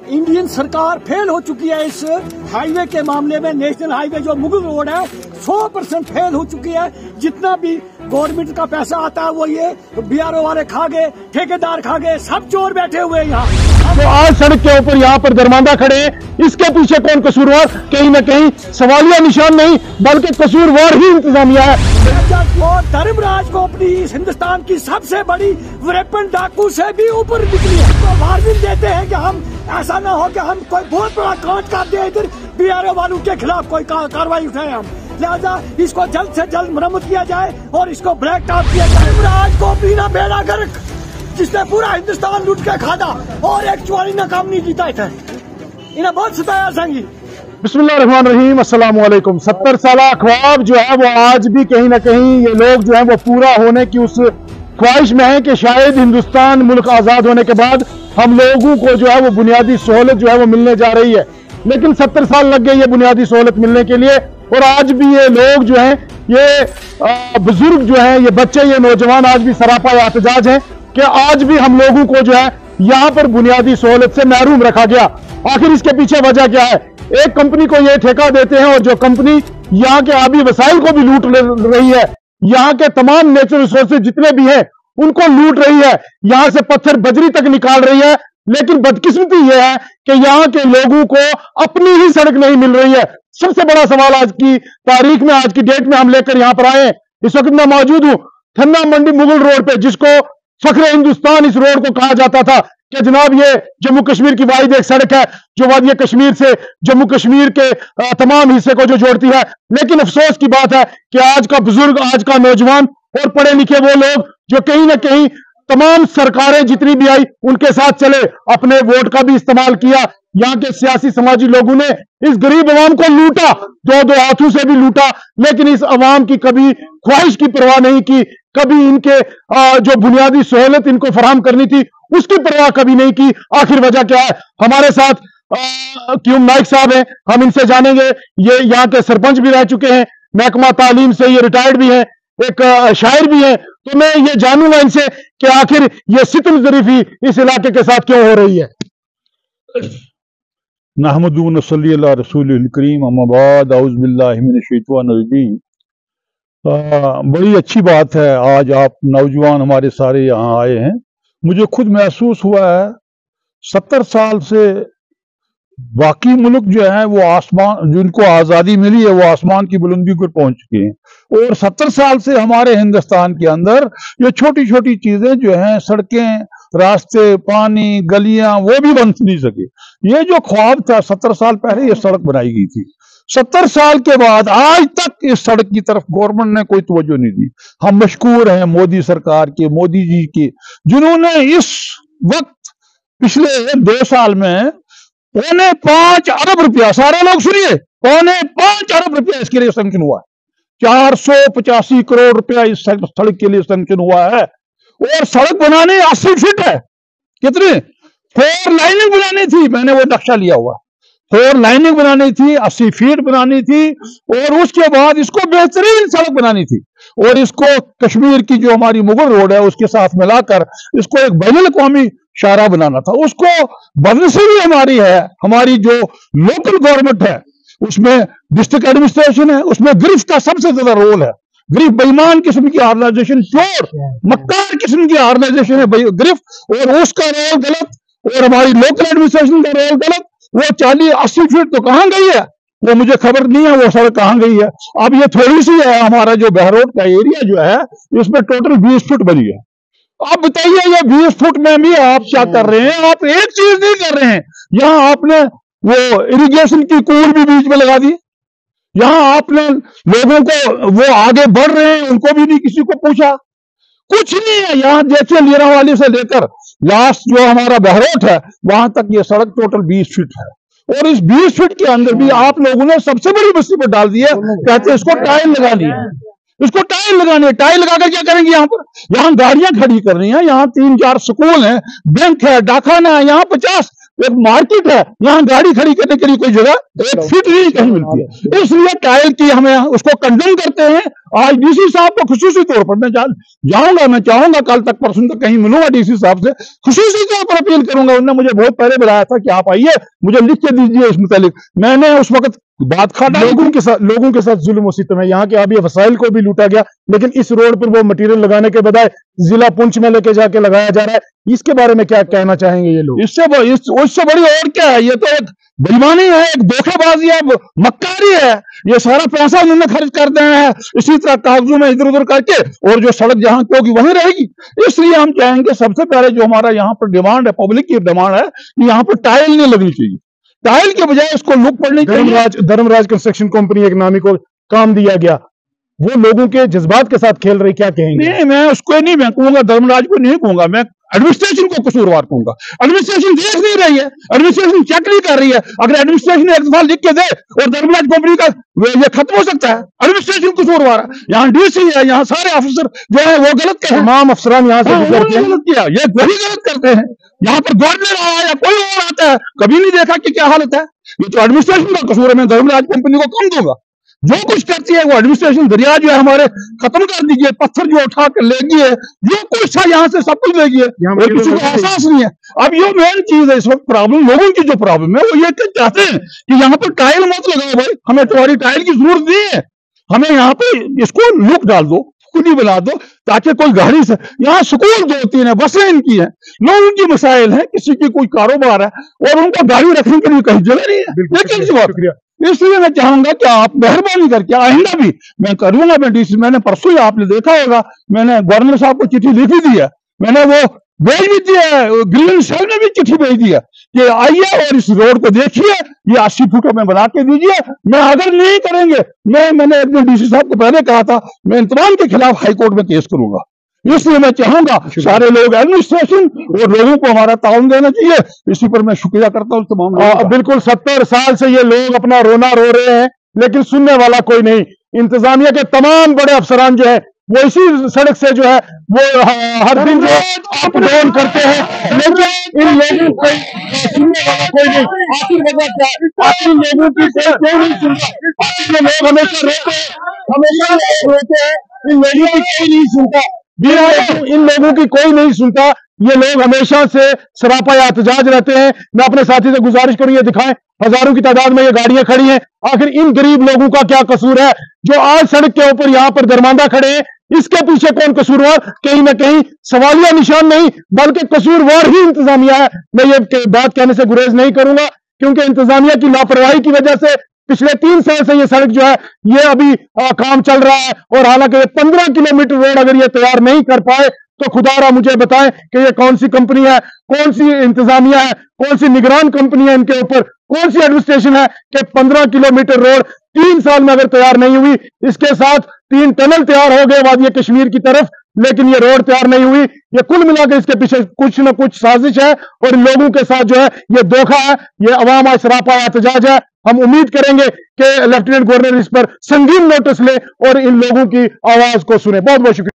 Indian सरकार fail हो चुकी है इस हाईवे के मामले में। नेशनल हाईवे जो मुगल रोड है 100% फेल हो चुकी है। जितना भी गवर्नमेंट का पैसा आता है वो ये बीआरओ वाले खा गए, ठेकेदार खा गए, सब चोर बैठे हुए हैं यहाँ। तो आज सड़क के ऊपर यहाँ पर दरमांदा खड़े हैं, इसके पीछे कौन कसूरवार? कहीं न कहीं सवालिया निशान नहीं बल्कि कसूरवार ही इंतजामिया है। और धर्मराज को अपनी इस हिंदुस्तान की सबसे बड़ी वेपन डाकू से भी ऊपर निकली है। तो वार्निंग देते हैं कि हम ऐसा ना हो कि हम कोई बहुत बड़ा कांड कर दे इधर बीआरओ वालों के खिलाफ कोई कार्रवाई उठाए हम। लिहाजा इसको जल्द से जल्द मरम्मत किया जाए और इसको ब्लैक टॉप किया जाए। धर्मराज को बिना बेड़ा गर्क जिसने पूरा हिंदुस्तान लूट के खादा और एक चुवाली ना काम नहीं जीता थे, इन्हें बहुत सताया संगी। बिस्मिल्लाहिर्रहमानिर्रहीम, अस्सलाम वालेकुम। 70 साला ख्वाब जो है वो आज भी कहीं ना कहीं ये लोग जो है वो पूरा होने की उस ख्वाहिश में है कि शायद हिंदुस्तान मुल्क आजाद होने के बाद हम लोगों को जो है वो बुनियादी सहूलत जो है वो मिलने जा रही है। लेकिन 70 साल लग गए ये बुनियादी सहूलत मिलने के लिए और आज भी ये लोग जो हैं, ये बुजुर्ग जो हैं, ये बच्चे, ये नौजवान आज भी सरापा एहतजाज हैं कि आज भी हम लोगों को जो है यहाँ पर बुनियादी सहूलत से महरूम रखा गया। आखिर इसके पीछे वजह क्या है? एक कंपनी को ये ठेका देते हैं और जो कंपनी यहाँ के आबी वसाइल को भी लूट रही है, यहाँ के तमाम नेचुरल रिसोर्सेज जितने भी हैं उनको लूट रही है, यहाँ से पत्थर बजरी तक निकाल रही है। लेकिन बदकिस्मती यह है कि यहाँ के लोगों को अपनी ही सड़क नहीं मिल रही है। सबसे बड़ा सवाल आज की तारीख में, आज की डेट में हम लेकर यहाँ पर आए हैं। इस वक्त मैं मौजूद हूँ थन्ना मंडी मुगल रोड पे, जिसको फख्रे हिंदुस्तान इस रोड को कहा जाता था कि जनाब ये जम्मू कश्मीर की वाहिद एक सड़क है जो वादी कश्मीर से जम्मू कश्मीर के तमाम हिस्से को जो जोड़ती है। लेकिन अफसोस की बात है कि आज का बुजुर्ग, आज का नौजवान और पढ़े लिखे वो लोग जो कहीं ना कहीं तमाम सरकारें जितनी भी आई उनके साथ चले, अपने वोट का भी इस्तेमाल किया। यहाँ के सियासी समाजी लोगों ने इस गरीब अवाम को लूटा, दो हाथों से भी लूटा, लेकिन इस अवाम की कभी ख्वाहिश की परवाह नहीं की, कभी इनके जो बुनियादी सहूलत इनको फराहम करनी थी उसकी परवाह कभी नहीं की। आखिर वजह क्या है? हमारे साथ क्यूम नाइक साहब हैं, हम इनसे जानेंगे। ये यहाँ के सरपंच भी रह चुके हैं, महकमा तालीम से ये रिटायर्ड भी हैं, एक शायर भी हैं। तो मैं ये जानूंगा इनसे कि आखिर ये सितम ज़रीफ़ी इस इलाके के साथ क्यों हो रही है। नहमदु व नसल्ली अला रसूलिल करीम, अम्मा बाद, औज़ु बिल्लाहि मिनश शैतानिर रजीम। बड़ी अच्छी बात है आज आप नौजवान हमारे सारे यहाँ आए हैं। मुझे खुद महसूस हुआ है 70 साल से बाकी मुल्क जो है वो आसमान, जिनको आज़ादी मिली है वो आसमान की बुलंदी पर पहुंच चुके हैं और 70 साल से हमारे हिंदुस्तान के अंदर ये छोटी छोटी चीजें जो हैं, सड़कें, रास्ते, पानी, गलियां, वो भी बन नहीं सके। ये जो ख्वाब था 70 साल पहले ये सड़क बनाई गई थी, 70 साल के बाद आज तक इस सड़क की तरफ गवर्नमेंट ने कोई तवज्जो नहीं दी। हम मशकूर हैं मोदी सरकार के, मोदी जी के, जिन्होंने इस वक्त पिछले 2 साल में 5.25 अरब रुपया, सारे लोग सुनिए, 5.25 अरब रुपया इसके लिए सैंक्शन हुआ है। 485 करोड़ रुपया इस सड़क के लिए सैंक्शन हुआ है और सड़क बनाने 80 फीट है। कितने 4 लाइनिंग बनानी थी, मैंने वो नक्शा लिया हुआ, 4 लाइनिंग बनानी थी, 80 फीट बनानी थी और उसके बाद इसको बेहतरीन सड़क बनानी थी और इसको कश्मीर की जो हमारी मुगल रोड है उसके साथ मिलाकर इसको एक बैनुल अक़वामी शाहरा बनाना था। उसको बदनसीबी हमारी है, हमारी जो लोकल गवर्नमेंट है उसमें डिस्ट्रिक्ट एडमिनिस्ट्रेशन है, उसमें गिरफ्त का सबसे ज्यादा रोल है। गिरफ्त बेईमान किस्म की ऑर्गेनाइजेशन, चोर मक्कार किस्म की ऑर्गेनाइजेशन है गिरफ्त, और उसका रोल गलत और हमारी लोकल एडमिनिस्ट्रेशन का रोल गलत। वो 40-80 फीट तो कहां गई है वो मुझे खबर नहीं है, वो सड़क कहां गई है। अब ये थोड़ी सी है, हमारा जो बहरोड का एरिया जो है इसमें टोटल 20 फुट बनी है। आप बताइए ये 20 फुट में भी आप क्या कर रहे हैं? आप एक चीज नहीं कर रहे हैं, यहाँ आपने वो इरिगेशन की कूल भी बीच में लगा दी, यहाँ आपने लोगों को वो आगे बढ़ रहे हैं उनको भी नहीं किसी को पूछा, कुछ नहीं है। यहाँ जैसे लीरावाली से लेकर लास्ट जो हमारा बहरोट है वहां तक ये सड़क टोटल 20 फीट है और इस 20 फीट के अंदर भी आप लोगों ने सबसे बड़ी मुसीबत डाल दी है। कहते हैं इसको टाइल लगानी है, इसको टाइल लगानी है। टाइल लगाकर क्या करेंगे? यहाँ पर यहाँ गाड़ियां खड़ी करनी है, यहाँ 3-4 स्कूल है, बैंक है, डाकखाना है, यहाँ 50 एक मार्केट है, यहाँ गाड़ी खड़ी करने के लिए कोई जगह एक फीट नहीं कहीं मिलती है। इसलिए टाइल की हमें उसको कंडेम करते हैं। आज डीसी साहब को खुसूसी तौर पर मैं जाऊंगा, मैं चाहूंगा कल तक परसों तक कहीं मिलूंगा डीसी साहब से, खुसूसी तौर पर अपील करूंगा। उन्होंने मुझे बहुत पहले बुलाया था कि आप आइए, मुझे लिख के दीजिए इस मुतालिक। मैंने उस वक्त बात खाटा लोगों के साथ जुल्म और सितम है। यहाँ के आबी वसाइल को भी लूटा गया, लेकिन इस रोड पर वो मटेरियल लगाने के बजाय जिला पुंछ में लेके जाके लगाया जा रहा है। इसके बारे में क्या कहना चाहेंगे ये लोग? उससे बड़ी और क्या है? ये तो एक बेईमानी है, एक धोखेबाजी है, मक्कारी है। ये सारा पैसा उन्होंने खर्च कर दिया है इसी तरह कागजों में इधर उधर करके, और जो सड़क जहां की होगी वहीं रहेगी। इसलिए हम चाहेंगे सबसे पहले जो हमारा यहाँ पर डिमांड है, पब्लिक की डिमांड है कि यहाँ पर टाइल नहीं लगनी चाहिए, टाइल के बजाय इसको लुक पड़नी चाहिए। धर्मराज कंस्ट्रक्शन कंपनी एक नामी को काम दिया गया, वो लोगों के जज्बात के साथ खेल रही, क्या कहेंगे? नहीं, मैं उसको नहीं, मैं कहूंगा धर्मराज को नहीं कहूंगा, मैं एडमिनिस्ट्रेशन को कसूरवार कहूंगा। एडमिनिस्ट्रेशन देख नहीं रही है, एडमिनिस्ट्रेशन चेक नहीं कर रही है। अगर एडमिनिस्ट्रेशन एक दफा लिख के दे और धर्मराज कंपनी का ये खत्म हो सकता है। एडमिनिस्ट्रेशन कसूरवार है, यहाँ डीसी है, यहाँ सारे अफसर जो है वो गलत कहे, तमाम अफसरान यहाँ से गुजरते हैं। गलत किया, ये वही गलत करते हैं। यहाँ पर गवर्नर आया या कोई और आता है, कभी नहीं देखा कि क्या हालत है। ये तो एडमिनिस्ट्रेशन का कसूर है। मैं धर्मराज कंपनी को कम दूंगा, जो कुछ करती है वो एडमिनिस्ट्रेशन। दरिया जो है हमारे खत्म कर दीजिए, पत्थर जो उठा कर ले गई है, जो कुछ था यहाँ से सब कुछ ले गई है, और किसी को एहसास नहीं है। अब ये मेन चीज है इस वक्त प्रॉब्लम, लोगों की जो प्रॉब्लम है वो ये चाहते हैं कि यहाँ पर टाइल मत लगाओ भाई, हमें तुम्हारी टाइल की जरूरत नहीं है, हमें यहाँ पे इसको लुक डाल दो, खुली बना दो, ताकि कोई गाड़ी से यहाँ स्कूल जो होती है, बसें इनकी हैं, लोगों की मसाइल है, किसी की कोई कारोबार है और उनको गाड़ी रखने के लिए कहीं जगह नहीं है। लेकिन शुक्रिया, इसलिए मैं चाहूंगा कि आप मेहरबानी करके आइंदा भी मैं करूंगा। मैं डीसी, मैंने परसों ही आपने देखा होगा, मैंने गवर्नर साहब को चिट्ठी लिखी दी है, मैंने वो भेज भी दी है, ग्रीन सेल में भी चिट्ठी भेज दी है कि आइए और इस रोड को देखिए, ये 80 फुट में बना के दीजिए। मैं अगर नहीं करेंगे, मैंने अपने डीसी साहब को पहले कहा था, मैं इंतजाम के खिलाफ हाईकोर्ट में केस करूंगा। इसलिए मैं चाहूंगा सारे लोग, एडमिनिस्ट्रेशन और लोगों को हमारा ताउन देना चाहिए। इसी पर मैं शुक्रिया करता हूँ तमाम। बिल्कुल 70 साल से ये लोग अपना रोना रो रहे हैं, लेकिन सुनने वाला कोई नहीं। इंतजामिया के तमाम बड़े अफसरान जो है वो इसी सड़क से जो है वो हर दिन जो अप डाउन करते हैं, लेकिन इन लोगों को सुनने वाला कोई नहीं। आखिर वजह क्या है? आखिर लोगों की कोई नहीं सुनता। आखिर लोग हमेशा रोते हैं, इन लोगों की कोई नहीं सुनता। इन लोगों की कोई नहीं सुनता। ये लोग हमेशा से सरापा एहतजाज रहते हैं। मैं अपने साथी से गुजारिश करूं, ये दिखाएं, हजारों की तादाद में ये गाड़ियां खड़ी हैं। आखिर इन गरीब लोगों का क्या कसूर है जो आज सड़क के ऊपर यहाँ पर दरमांदा खड़े हैं? इसके पीछे कौन कसूरवार? कहीं ना कहीं सवालिया निशान नहीं, बल्कि कसूरवार ही इंतजामिया है। मैं ये बात कहने से गुरेज नहीं करूंगा, क्योंकि इंतजामिया की लापरवाही की वजह से पिछले 3 साल से ये सड़क जो है ये अभी काम चल रहा है। और हालांकि 15 किलोमीटर रोड अगर ये तैयार नहीं कर पाए तो खुदारा मुझे बताएं कि ये कौन सी कंपनी है, कौन सी इंतजामिया है, कौन सी निगरान कंपनी है इनके ऊपर, कौन सी एडमिनिस्ट्रेशन है कि 15 किलोमीटर रोड 3 साल में अगर तैयार नहीं हुई। इसके साथ 3 टनल तैयार हो गए वादी कश्मीर की तरफ, लेकिन ये रोड तैयार नहीं हुई। ये कुल मिलाकर इसके पीछे कुछ न कुछ साजिश है और इन लोगों के साथ जो है ये धोखा है, ये अवाम आज सरापा एहतजाज है। हम उम्मीद करेंगे कि लेफ्टिनेंट गवर्नर इस पर संगीन नोटिस ले और इन लोगों की आवाज को सुने। बहुत बहुत शुक्रिया।